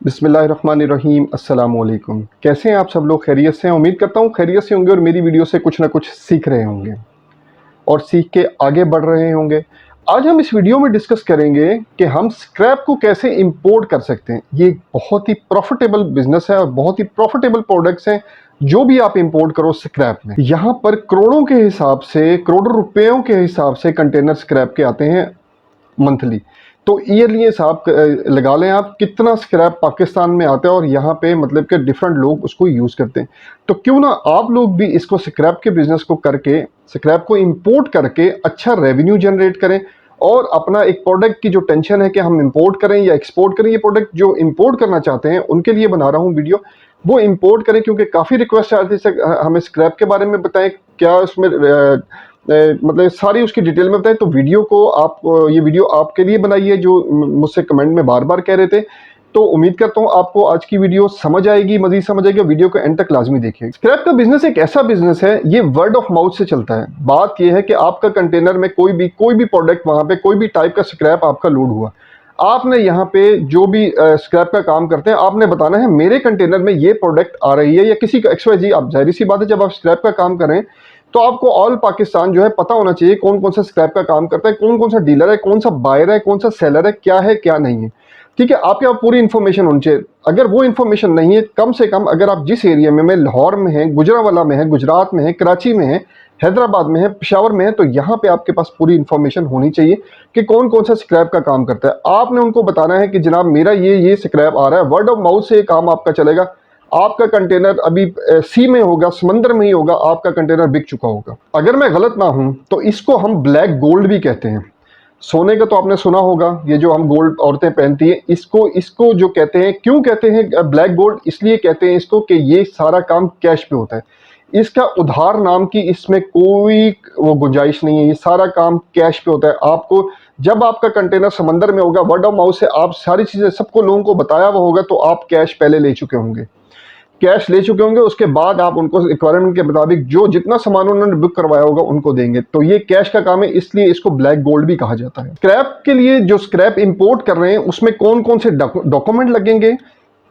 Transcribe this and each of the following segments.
बिस्मिल्लाहिर्रहमानिर्रहीम अस्सलाम वालेकुम। कैसे हैं आप सब लोग? खैरियत से हैं? उम्मीद करता हूँ खैरियत से होंगे और मेरी वीडियो से कुछ ना कुछ सीख रहे होंगे और सीख के आगे बढ़ रहे होंगे। आज हम इस वीडियो में डिस्कस करेंगे कि हम स्क्रैप को कैसे इंपोर्ट कर सकते हैं। ये एक बहुत ही प्रॉफिटेबल बिजनेस है और बहुत ही प्रॉफिटेबल प्रोडक्ट्स हैं जो भी आप इंपोर्ट करो स्क्रैप में। यहाँ पर करोड़ों के हिसाब से, करोड़ों रुपयों के हिसाब से कंटेनर स्क्रैप के आते हैं मंथली। तो ईयरली हिसाब लगा लें आप कितना स्क्रैप पाकिस्तान में आता है और यहाँ पे मतलब कि डिफरेंट लोग उसको यूज़ करते हैं। तो क्यों ना आप लोग भी इसको स्क्रैप के बिजनेस को करके, स्क्रैप को इंपोर्ट करके अच्छा रेवेन्यू जनरेट करें और अपना एक प्रोडक्ट की जो टेंशन है कि हम इंपोर्ट करें या एक्सपोर्ट करें, ये प्रोडक्ट जो इंपोर्ट करना चाहते हैं उनके लिए बना रहा हूँ वीडियो, वो इंपोर्ट करें। क्योंकि काफ़ी रिक्वेस्ट आ रही थी हमें स्क्रैप के बारे में बताएं, क्या उसमें मतलब सारी उसकी डिटेल में बताएं। तो वीडियो को आप, ये वीडियो आपके लिए बनाई है जो मुझसे कमेंट में बार बार कह रहे थे। तो उम्मीद करता हूँ आपको आज की वीडियो समझ आएगी, मजीद समझ आएगी। वीडियो को एंड तक लाजमी देखिए। स्क्रैप का बिजनेस एक ऐसा बिजनेस है, ये वर्ड ऑफ माउथ से चलता है। बात यह है कि आपका कंटेनर में कोई भी प्रोडक्ट, वहां पे कोई भी टाइप का स्क्रैप आपका लोड हुआ, आपने यहाँ पे जो भी स्क्रैप का काम करते हैं, आपने बताना है मेरे कंटेनर में ये प्रोडक्ट आ रही है या किसी का XYZ। आप जाहिर सी बात है जब आप स्क्रैप का काम करें तो आपको ऑल पाकिस्तान जो है पता होना चाहिए कौन कौन सा स्क्रैप का काम करता है, कौन कौन सा डीलर है, कौन सा बायर है, कौन सा सेलर है, क्या है क्या नहीं है। ठीक है, आपके पास पूरी इन्फॉर्मेशन होनी चाहिए। अगर वो इन्फॉर्मेशन नहीं है, कम से कम अगर आप जिस एरिया में लाहौर में है, गुजरांवाला में है, गुजरात में है, कराची में है, हैदराबाद में है, पेशावर में है, तो यहाँ पे आपके पास पूरी इन्फॉर्मेशन होनी चाहिए कि कौन कौन सा स्क्रैप का काम करता है। आपने उनको बताना है कि जनाब मेरा ये स्क्रैप आ रहा है। वर्ड ऑफ माउथ से ये काम आपका चलेगा। आपका कंटेनर अभी सी में होगा, समंदर में ही होगा, आपका कंटेनर बिक चुका होगा। अगर मैं गलत ना हूं तो इसको हम ब्लैक गोल्ड भी कहते हैं। सोने का तो आपने सुना होगा, ये जो हम गोल्ड औरतें पहनती हैं, इसको जो कहते हैं, क्यों कहते हैं ब्लैक गोल्ड? इसलिए कहते हैं इसको कि ये सारा काम कैश पे होता है। इसका उधार नाम की इसमें कोई वो गुंजाइश नहीं है। ये सारा काम कैश पे होता है। आपको जब आपका कंटेनर समंदर में होगा, वर्ड ऑफ माउथ से आप सारी चीजें सबको लोगों को बताया हुआ होगा, तो आप कैश पहले ले चुके होंगे, कैश ले चुके होंगे। उसके बाद आप उनको रिक्वायरमेंट के मुताबिक जो जितना सामान उन्होंने बुक करवाया होगा उनको देंगे। तो ये कैश का काम है, इसलिए इसको ब्लैक गोल्ड भी कहा जाता है। स्क्रैप के लिए जो स्क्रैप इंपोर्ट कर रहे हैं उसमें कौन कौन से डॉक्यूमेंट लगेंगे,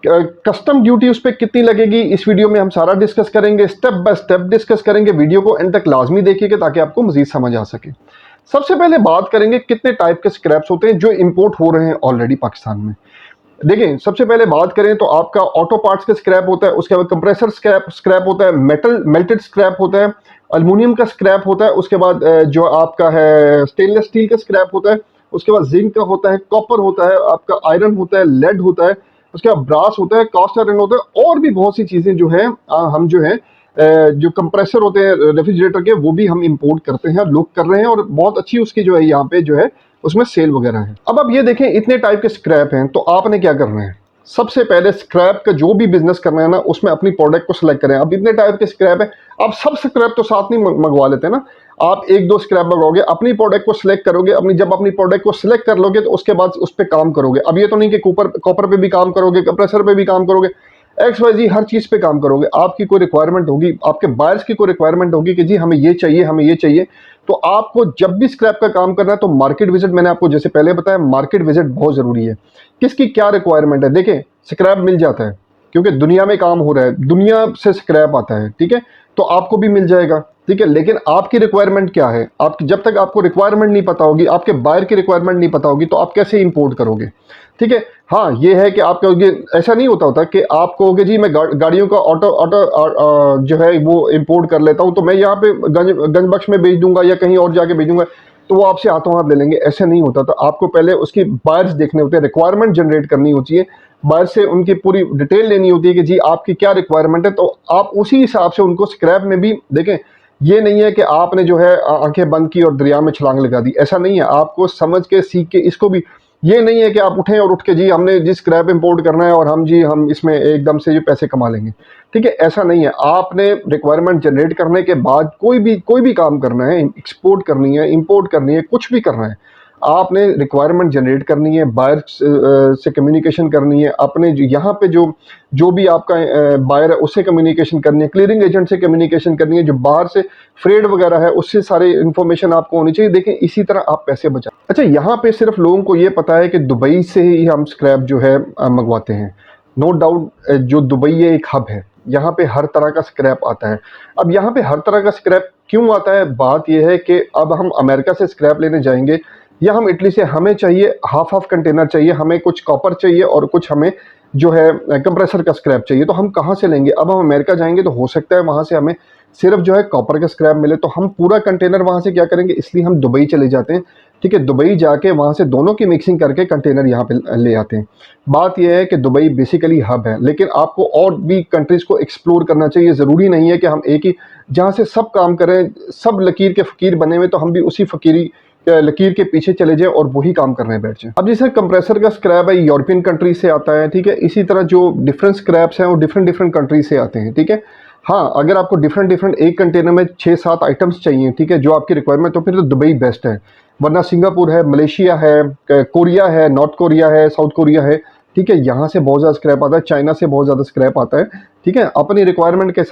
कस्टम ड्यूटी उस पर कितनी लगेगी, इस वीडियो में हम सारा डिस्कस करेंगे, स्टेप बाय स्टेप डिस्कस करेंगे। वीडियो को एंड तक लाजमी देखिएगा ताकि आपको मजीद समझ आ सके। सबसे पहले बात करेंगे कितने टाइप के स्क्रैप्स होते हैं जो इंपोर्ट हो रहे हैं ऑलरेडी पाकिस्तान में। देखिए, सबसे पहले बात करें तो आपका ऑटो पार्ट्स का स्क्रैप होता है, उसके बाद कंप्रेसर स्क्रैप होता है, मेल्टेड स्क्रैप होता है, अल्युमिनियम का स्क्रैप होता है, उसके बाद जो आपका है स्टेनलेस स्टील का स्क्रैप होता है, उसके बाद जिंक का होता है, कॉपर होता है, आपका आयरन होता है, लेड होता है, उसके बाद ब्रास होता है, कास्ट आयरन होता है, और भी बहुत सी चीजें जो है हम जो है जो कंप्रेसर होते हैं रेफ्रिजरेटर के, वो भी हम इंपोर्ट करते हैं, लोग कर रहे हैं, और बहुत अच्छी उसकी जो है यहाँ पे जो है उसमें सेल वगैरह है। अब आप ये देखें, इतने टाइप के स्क्रैप हैं, तो आपने क्या करना है? सबसे पहले स्क्रैप का जो भी बिजनेस करना है ना, उसमें अपनी प्रोडक्ट को सिलेक्ट करें। अब इतने टाइप के स्क्रैप है, आप सब स्क्रैप तो साथ नहीं मंगवा लेते ना। आप एक दो स्क्रैप मंगवाओगे, अपनी प्रोडक्ट को सिलेक्ट करोगे, जब अपनी प्रोडक्ट को सिलेक्ट कर लोगे तो उसके बाद उस पर काम करोगे। अब ये तो नहीं कि कॉपर पे भी काम करोगे, कंप्रेसर पे भी काम करोगे, XYZ हर चीज पे काम करोगे। आपकी कोई रिक्वायरमेंट होगी, आपके बायर्स की कोई रिक्वायरमेंट होगी कि जी हमें ये चाहिए, हमें ये चाहिए, तो आपको जब भी स्क्रैप का काम करना है तो मार्केट विजिट, मैंने आपको जैसे पहले बताया, मार्केट विजिट बहुत जरूरी है। किसकी क्या रिक्वायरमेंट है? देखें, स्क्रैप मिल जाता है क्योंकि दुनिया में काम हो रहा है, दुनिया से स्क्रैप आता है, ठीक है, तो आपको भी मिल जाएगा, ठीक है। लेकिन आपकी रिक्वायरमेंट क्या है? आपकी जब तक आपको रिक्वायरमेंट नहीं पता होगी, आपके बायर की रिक्वायरमेंट नहीं पता होगी, तो आप कैसे इंपोर्ट करोगे? ठीक है। हाँ, ये है कि आप कहोगे, ऐसा नहीं होता कि आप कहोगे जी मैं गाड़ियों का ऑटो जो है वो इंपोर्ट कर लेता हूं, तो मैं यहाँ पे गंज बख्श में भेज दूंगा या कहीं और जाके भेजूंगा, तो वो आपसे हाथों हाथ ले लेंगे। ऐसे नहीं होता। तो आपको पहले उसकी बायर्स देखने होते हैं, रिक्वायरमेंट जनरेट करनी होती है, बायर से उनकी पूरी डिटेल लेनी होती है कि जी आपकी क्या रिक्वायरमेंट है, तो आप उसी हिसाब से उनको स्क्रैप में भी देखें। ये नहीं है कि आपने जो है आंखें बंद की और दरिया में छलांग लगा दी, ऐसा नहीं है। आपको समझ के सीख के इसको भी, ये नहीं है कि आप उठें और उठ के जी हमने जी स्क्रैप इंपोर्ट करना है और हम इसमें एकदम से जो पैसे कमा लेंगे, ठीक है, ऐसा नहीं है। आपने रिक्वायरमेंट जनरेट करने के बाद कोई भी काम करना है, एक्सपोर्ट करनी है, इंपोर्ट करनी है, कुछ भी करना है, आपने रिक्वायरमेंट जनरेट करनी है, बायर से कम्युनिकेशन करनी है, अपने यहाँ पे जो भी आपका बायर है उससे कम्युनिकेशन करनी है, क्लियरिंग एजेंट से कम्युनिकेशन करनी है, जो बाहर से फ्रेड वगैरह है उससे सारी इन्फॉर्मेशन आपको होनी चाहिए। देखें, इसी तरह आप पैसे बचा। अच्छा, यहाँ पे सिर्फ लोगों को ये पता है कि दुबई से ही हम स्क्रैप जो है मंगवाते हैं। नो डाउट जो दुबई है एक हब है, यहाँ पे हर तरह का स्क्रैप आता है। अब यहाँ पे हर तरह का स्क्रैप क्यों आता है, बात यह है कि अब हम अमेरिका से स्क्रैप लेने जाएंगे या हम इटली से, हमें चाहिए हाफ हाफ कंटेनर चाहिए, हमें कुछ कॉपर चाहिए और कुछ हमें जो है कंप्रेसर का स्क्रैप चाहिए, तो हम कहाँ से लेंगे। अब हम अमेरिका जाएंगे तो हो सकता है वहाँ से हमें सिर्फ जो है कॉपर का स्क्रैप मिले, तो हम पूरा कंटेनर वहाँ से क्या करेंगे, इसलिए हम दुबई चले जाते हैं। ठीक है, दुबई जाके वहाँ से दोनों की मिक्सिंग करके कंटेनर यहाँ पे ले आते हैं। बात यह है कि दुबई बेसिकली हब है, लेकिन आपको और भी कंट्रीज़ को एक्सप्लोर करना चाहिए। ज़रूरी नहीं है कि हम एक ही जहाँ से सब काम करें, सब लकीर के फ़कीर बने हुए, तो हम भी उसी फ़कीरी लकीर के पीछे चले जाएं और वही काम करने बैठ जाएं। अब जैसे कंप्रेसर का स्क्रैप है यूरोपियन कंट्रीज से आता है, ठीक है, इसी तरह जो डिफरेंट स्क्रैप्स हैं वो डिफरेंट डिफरेंट कंट्रीज से आते हैं। ठीक है, हाँ, अगर आपको डिफरेंट डिफरेंट एक कंटेनर में 6-7 आइटम्स चाहिए, ठीक है, जो आपकी रिक्वायरमेंट, तो फिर तो दुबई बेस्ट है। वरना सिंगापुर है, मलेशिया है, कोरिया है, नॉर्थ कोरिया है, साउथ कोरिया है, ठीक है, यहाँ से बहुत ज़्यादा स्क्रैप आता है, चाइना से बहुत ज़्यादा स्क्रैप आता है। ठीक है, अपनी रिक्वायरमेंट के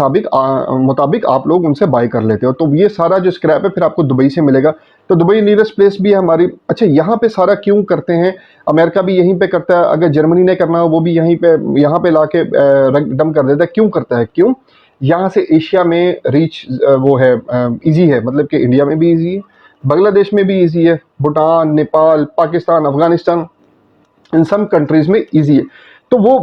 मुताबिक आप लोग उनसे बाय कर लेते हो, तो ये सारा जो स्क्रैप है फिर आपको दुबई से मिलेगा। तो दुबई नियरेस्ट प्लेस भी है हमारी। अच्छा, यहाँ पे सारा क्यों करते हैं, अमेरिका भी यहीं पे करता है, अगर जर्मनी ने करना हो वो भी यहीं पे यहाँ पे ला के डम कर देता है। क्यों करता है, क्यों, यहाँ से एशिया में रीच वो है, ईजी है, मतलब कि इंडिया में भी ईजी है, बांग्लादेश में भी ईजी है, भूटान, नेपाल, पाकिस्तान, अफगानिस्तान, इन सब कंट्रीज में ईजी है। तो वो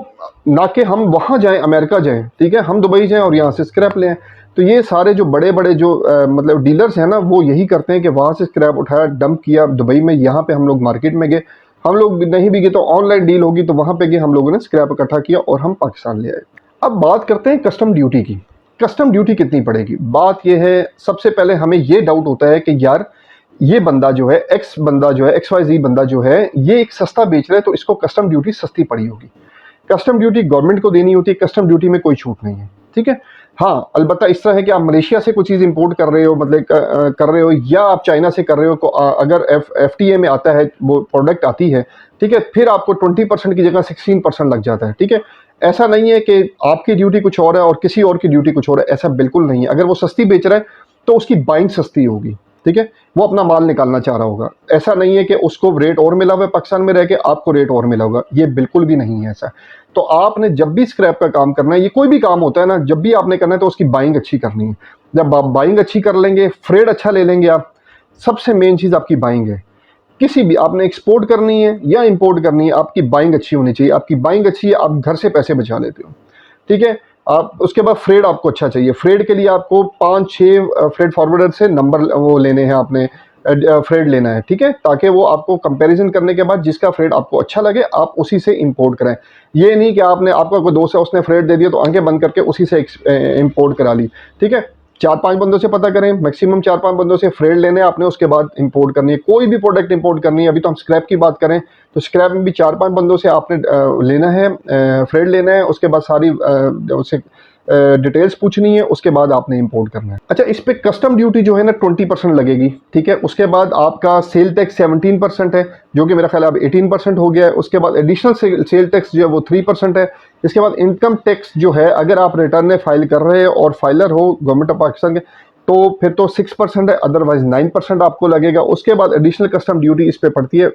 ना कि हम वहाँ जाएं, अमेरिका जाएं, ठीक है, हम दुबई जाएं और यहाँ से स्क्रैप लें। तो ये सारे जो बड़े बड़े जो मतलब डीलर्स हैं ना, वो यही करते हैं कि वहाँ से स्क्रैप उठाया, डंप किया दुबई में, यहाँ पे हम लोग मार्केट में गए, हम लोग नहीं भी गए तो ऑनलाइन डील होगी, तो वहाँ पे गए, हम लोगों ने स्क्रैप इकट्ठा किया और हम पाकिस्तान ले आए। अब बात करते हैं कस्टम ड्यूटी की। कस्टम ड्यूटी कितनी पड़ेगी। बात यह है, सबसे पहले हमें ये डाउट होता है कि यार ये बंदा जो है, एक्स बंदा जो है, XYZ बंदा जो है, ये एक सस्ता बेच रहा है, तो इसको कस्टम ड्यूटी सस्ती पड़ी होगी। कस्टम ड्यूटी गवर्नमेंट को देनी होती है, कस्टम ड्यूटी में कोई छूट नहीं है। ठीक है, हाँ, अलबत्ता इस तरह है कि आप मलेशिया से कोई चीज़ इंपोर्ट कर रहे हो, मतलब कर रहे हो, या आप चाइना से कर रहे हो, अगर FTA में आता है, वो प्रोडक्ट आती है, ठीक है, फिर आपको 20% की जगह 16% लग जाता है। ठीक है, ऐसा नहीं है कि आपकी ड्यूटी कुछ और है और किसी और की ड्यूटी कुछ और है, ऐसा बिल्कुल नहीं है। अगर वो सस्ती बेच रहा है तो उसकी बाइंग सस्ती होगी। ठीक है, वो अपना माल निकालना चाह रहा होगा। ऐसा नहीं है कि उसको रेट और मिला हुआ है पाकिस्तान में रह के, आपको रेट और मिला होगा, ये बिल्कुल भी नहीं है ऐसा। तो आपने जब भी स्क्रैप का काम करना है, ये कोई भी काम होता है ना, जब भी आपने करना है तो उसकी बाइंग अच्छी करनी है। जब आप बाइंग अच्छी कर लेंगे, फ्रेड अच्छा ले लेंगे आप, सबसे मेन चीज़ आपकी बाइंग है। किसी भी आपने एक्सपोर्ट करनी है या इंपोर्ट करनी है, आपकी बाइंग अच्छी होनी चाहिए। आपकी बाइंग अच्छी है, आप घर से पैसे बचा लेते हो। ठीक है, आप उसके बाद फ्रेड आपको अच्छा चाहिए। फ्रेड के लिए आपको 5-6 फ्रेड फॉरवर्डर से नंबर वो लेने हैं, आपने फ्रेड लेना है। ठीक है, ताकि वो आपको कंपैरिजन करने के बाद जिसका फ्रेड आपको अच्छा लगे आप उसी से इंपोर्ट करें। ये नहीं कि आपने, आपका कोई दोस्त है उसने फ्रेड दे दिया तो आंखें बंद करके उसी से इंपोर्ट करा ली। ठीक है, 4-5 बंदों से पता करें, मैक्सिमम 4-5 बंदों से फ्रेड लेने आपने, उसके बाद इंपोर्ट करनी है। कोई भी प्रोडक्ट इंपोर्ट करनी है, अभी तो हम स्क्रैप की बात करें तो स्क्रैप में भी 4-5 बंदों से आपने लेना है, फ्रेड लेना है, उसके बाद सारी उसे डिटेल्स पूछनी है, उसके बाद आपने इंपोर्ट करना है। अच्छा, इस पे कस्टम ड्यूटी जो है ना 20% लगेगी। ठीक है, उसके बाद आपका सेल टैक्स 17% है, जो कि मेरा ख्याल अब 18% हो गया है। उसके बाद एडिशनल सेल टैक्स जो है वो 3% है। इसके बाद इनकम टैक्स जो है, अगर आप रिटर्न फाइल कर रहे हो और फाइलर हो गवर्नमेंट ऑफ पाकिस्तान के, तो फिर तो 6% है, अदरवाइज 9% आपको लगेगा। उसके बाद एडिशनल कस्टम ड्यूटी इस पे पड़ती है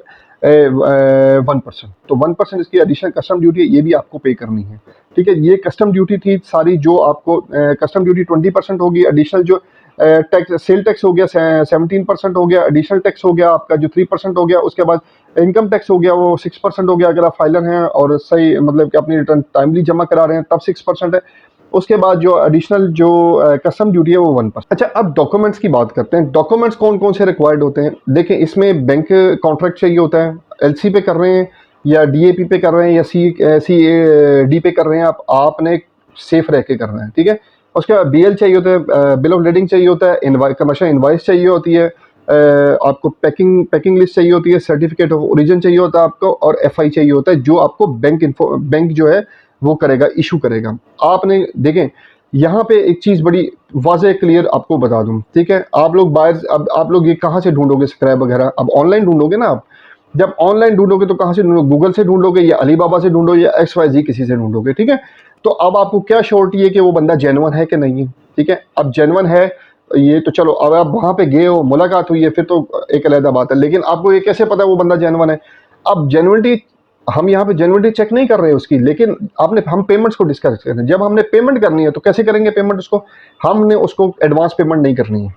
1%। तो 1% इसकी एडिशनल कस्टम ड्यूटी है, ये भी आपको पे करनी है। ठीक है, ये कस्टम ड्यूटी थी सारी, जो आपको कस्टम ड्यूटी 20% होगी। एडिशनल जो टैक्स, सेल टैक्स हो गया 17% हो गया, एडिशनल टैक्स हो गया आपका जो 3% हो गया। उसके बाद इनकम टैक्स हो गया वो 6% हो गया, अगर आप फाइलर हैं और सही मतलब कि अपनी रिटर्न टाइमली जमा करा रहे हैं तब 6% है। उसके बाद जो एडिशनल जो कस्टम ड्यूटी है वो 1%। अच्छा, अब डॉक्यूमेंट्स की बात करते हैं। डॉक्यूमेंट्स कौन कौन से रिक्वायर्ड होते हैं। देखें, इसमें बैंक कॉन्ट्रैक्ट चाहिए होता है, LC पे कर रहे हैं या DAP पे कर रहे हैं या CAD पे कर रहे हैं, आपने सेफ रह के करना है। ठीक है, उसके बाद BL चाहिए होता है, बिल ऑफ लेडिंग चाहिए होता है, कमर्शियल इनवाइस चाहिए होती है, आपको पैकिंग लिस्ट चाहिए होती है, सर्टिफिकेट ऑफ ओरिजिन चाहिए होता है आपको, और FI चाहिए होता है, जो आपको बैंक जो है वो करेगा, इशू करेगा। आपने देखें यहाँ पे एक चीज़ बड़ी वाज़ेह क्लियर आपको बता दूं। ठीक है, आप लोग बायर्स, अब आप लोग ये कहाँ से ढूंढोगे स्क्रैप वगैरह, अब ऑनलाइन ढूंढोगे ना आप। जब ऑनलाइन ढूंढोगे तो कहाँ से ढूंढोगे, गूगल से ढूंढोगे या अलीबाबा से ढूंढोगे या XYZ किसी से ढूंढोगे। ठीक है, तो अब आपको क्या श्योरिटी है कि वो बंदा जेन्युइन है कि नहीं है। ठीक है, अब जेन्युइन है ये तो चलो, अब आप वहाँ पे गए हो, मुलाकात हुई है, फिर तो एक अलग बात है, लेकिन आपको ये कैसे पता है वो बंदा जेन्युइन है। अब जेन्युइनिटी हम यहाँ पे जेन्युइनिटी चेक नहीं कर रहे हैं उसकी, लेकिन हम पेमेंट्स को डिस्कस कर रहे हैं। जब हमने पेमेंट करनी है तो कैसे करेंगे पेमेंट उसको? हमने उसको एडवांस पेमेंट नहीं करनी है,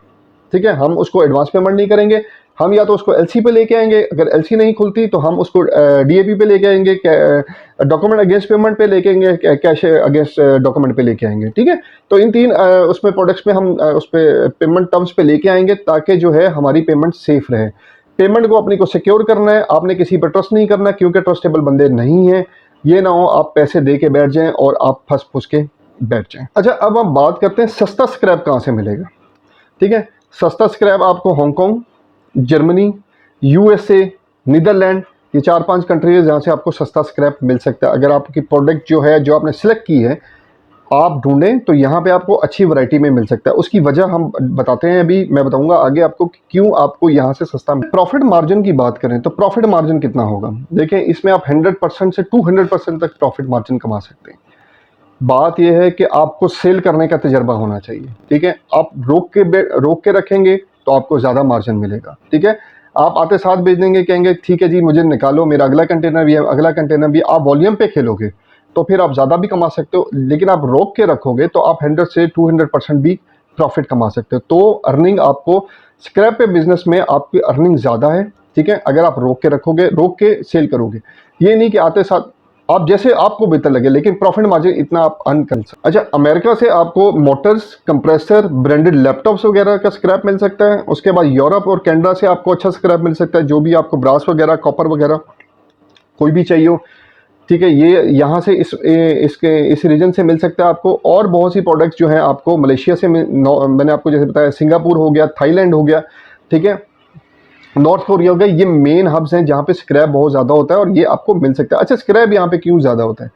ठीक है, हम उसको एडवांस पेमेंट नहीं करेंगे। हम या तो उसको एलसी पे लेके आएंगे, अगर एलसी नहीं खुलती तो हम उसको डीएपी पे लेके आएंगे, डॉक्यूमेंट अगेंस्ट पेमेंट पे लेके आएंगे, कैश अगेंस्ट डॉक्यूमेंट पे लेके आएंगे, ठीक है। तो इन तीन उसमें प्रोडक्ट्स में हम उस पे पेमेंट टर्म्स पे लेके आएंगे ताकि जो है हमारी पेमेंट सेफ रहे। पेमेंट को अपनी को सिक्योर करना है, आपने किसी पर ट्रस्ट नहीं करना क्योंकि ट्रस्टेबल बंदे नहीं है। ये ना हो आप पैसे दे के बैठ जाएं और आप फंस फुस के बैठ जाएं। अच्छा, अब हम बात करते हैं सस्ता स्क्रैप कहाँ से मिलेगा, ठीक है। सस्ता स्क्रैप आपको हांगकांग, जर्मनी, यूएसए, नीदरलैंड, ये 4-5 कंट्री है जहाँ से आपको सस्ता स्क्रैप मिल सकता है। अगर आपकी प्रोडक्ट जो है जो आपने सिलेक्ट की है आप ढूंढें तो यहाँ पे आपको अच्छी वैरायटी में मिल सकता है। उसकी वजह हम बताते हैं, अभी मैं बताऊंगा आगे आपको कि क्यों आपको यहाँ से सस्ता। प्रॉफिट मार्जिन की बात करें तो प्रॉफिट मार्जिन कितना होगा? देखें, इसमें आप 100% से 200% तक प्रॉफिट मार्जिन कमा सकते हैं। बात यह है कि आपको सेल करने का तजर्बा होना चाहिए, ठीक है। आप रोक के रखेंगे तो आपको ज़्यादा मार्जिन मिलेगा, ठीक है। आप आते साथ बेच देंगे, कहेंगे ठीक है जी मुझे निकालो, मेरा अगला कंटेनर भी है, अगला कंटेनर भी, आप वॉल्यूम पे खेलोगे तो फिर आप ज़्यादा भी कमा सकते हो। लेकिन आप रोक के रखोगे तो आप 100 से 200% भी प्रॉफिट कमा सकते हो। तो अर्निंग आपको स्क्रैप पे बिजनेस में आपकी अर्निंग ज़्यादा है, ठीक है, अगर आप रोक के रखोगे, रोक के सेल करोगे। ये नहीं कि आते साथ आप जैसे आपको बेहतर लगे, लेकिन प्रॉफिट मार्जिन इतना आप अर्न कर सकते। अच्छा, अमेरिका से आपको मोटर्स, कंप्रेसर, ब्रांडेड लैपटॉप्स वगैरह का स्क्रैप मिल सकता है। उसके बाद यूरोप और कनाडा से आपको अच्छा स्क्रैप मिल सकता है, जो भी आपको ब्रास वगैरह, कॉपर वगैरह कोई भी चाहिए हो, ठीक है। ये यहाँ से इस रीजन से मिल सकता है आपको। और बहुत सी प्रोडक्ट्स जो है आपको मलेशिया से मैंने आपको जैसे बताया, सिंगापुर हो गया, थाईलैंड हो गया, ठीक है, नॉर्थ कोरिया हो गया। ये मेन हब्स हैं जहाँ पे स्क्रैप बहुत ज़्यादा होता है और ये आपको मिल सकता है। अच्छा, स्क्रैप यहाँ पे क्यों ज़्यादा होता है,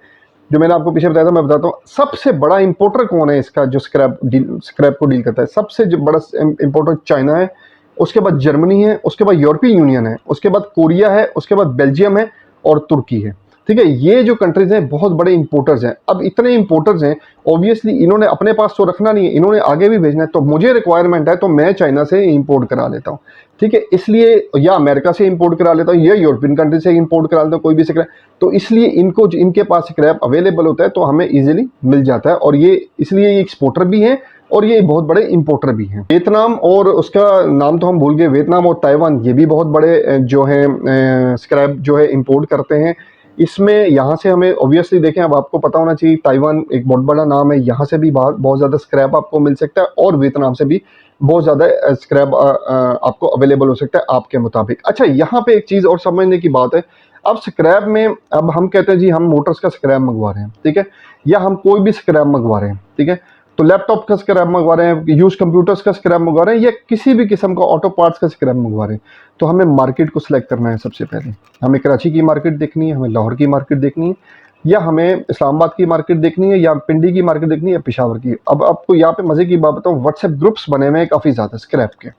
जो मैंने आपको पीछे बताया था मैं बताता हूँ। सबसे बड़ा इंपोर्टर कौन है इसका, जो स्क्रैप को डील करता है? सबसे जो बड़ा इंपोर्टर चाइना है, उसके बाद जर्मनी है, उसके बाद यूरोपियन यूनियन है, उसके बाद कोरिया है, उसके बाद बेल्जियम है और तुर्की है, ठीक है। ये जो कंट्रीज हैं बहुत बड़े इंपोर्टर्स हैं। अब इतने इंपोर्टर्स हैं, ऑब्वियसली इन्होंने अपने पास तो रखना नहीं है, इन्होंने आगे भी भेजना है। तो मुझे रिक्वायरमेंट है तो मैं चाइना से इंपोर्ट करा लेता हूँ, ठीक है। इसलिए या अमेरिका से इंपोर्ट करा लेता हूँ या यूरोपियन कंट्री से इंपोर्ट करा लेता हूँ, कोई भी स्क्रैप। तो इसलिए इनको इनके पास स्क्रैप अवेलेबल होता है तो हमें इजीली मिल जाता है। और ये इसलिए ये एक्सपोर्टर भी हैं और ये बहुत बड़े इंपोर्टर भी हैं। वियतनाम और उसका नाम तो हम भूल गए, वियतनाम और ताइवान, ये भी बहुत बड़े जो है स्क्रैप जो है इंपोर्ट करते हैं। इसमें यहाँ से हमें ऑब्वियसली देखें, अब आपको पता होना चाहिए, ताइवान एक बहुत बड़ा नाम है, यहाँ से भी बहुत ज़्यादा स्क्रैप आपको मिल सकता है और वियतनाम से भी बहुत ज़्यादा स्क्रैप आपको अवेलेबल हो सकता है आपके मुताबिक। अच्छा, यहाँ पे एक चीज़ और समझने की बात है। अब स्क्रैप में, अब हम कहते हैं जी हम मोटर्स का स्क्रैप मंगवा रहे हैं, ठीक है, या हम कोई भी स्क्रैप मंगवा रहे हैं, ठीक है, तो लैपटॉप का स्क्रैप मंगवा रहे हैं, यूज कंप्यूटर्स का स्क्रैप मंगवा रहे हैं, या किसी भी किस्म का ऑटो पार्ट्स का स्क्रैप मंगवा रहे हैं, तो हमें मार्केट को सिलेक्ट करना है। सबसे पहले हमें कराची की मार्केट देखनी है, हमें लाहौर की मार्केट देखनी है, या हमें इस्लामाबाद की मार्केट देखनी है, या पिंडी की मार्केट देखनी है, या पेशावर की। अब आपको यहाँ पे मजे की बात बताऊँ, व्हाट्सएप ग्रुप्स बने हुए हैं काफ़ी ज़्यादा स्क्रैप के,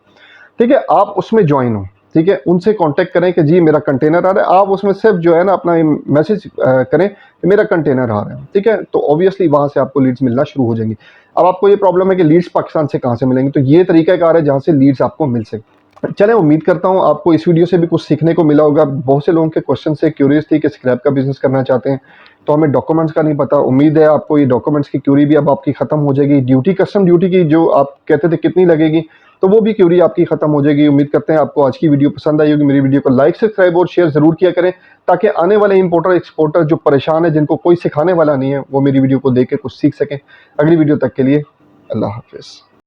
ठीक है, आप उसमें ज्वाइन हो, ठीक है, उनसे कांटेक्ट करें कि जी मेरा कंटेनर आ रहा है। आप उसमें सिर्फ जो है ना अपना मैसेज करें कि मेरा कंटेनर आ रहा है, ठीक है, तो ऑब्वियसली वहाँ से आपको लीड्स मिलना शुरू हो जाएंगी। अब आपको ये प्रॉब्लम है कि लीड्स पाकिस्तान से कहाँ से मिलेंगे, तो ये तरीकाकार है जहाँ से लीड्स आपको मिल सके। चलें, उम्मीद करता हूँ आपको इस वीडियो से भी कुछ सीखने को मिला होगा। बहुत से लोगों के क्वेश्चन से क्यूरियस थी कि स्क्रैप का बिजनेस करना चाहते हैं तो हमें डॉक्यूमेंट्स का नहीं पता। उम्मीद है आपको ये डॉक्यूमेंट्स की क्यूरी भी अब आपकी खत्म हो जाएगी। ड्यूटी, कस्टम ड्यूटी की जो आप कहते थे कितनी लगेगी, तो वो भी क्यूरी आपकी खत्म हो जाएगी। उम्मीद करते हैं आपको आज की वीडियो पसंद आई होगी। मेरी वीडियो को लाइक, सब्सक्राइब और शेयर जरूर किया करें ताकि आने वाले इंपोर्टर एक्सपोर्टर जो परेशान है, जिनको कोई सिखाने वाला नहीं है, वो मेरी वीडियो को देख के कुछ सीख सकें। अगली वीडियो तक के लिए अल्लाह हाफिज़।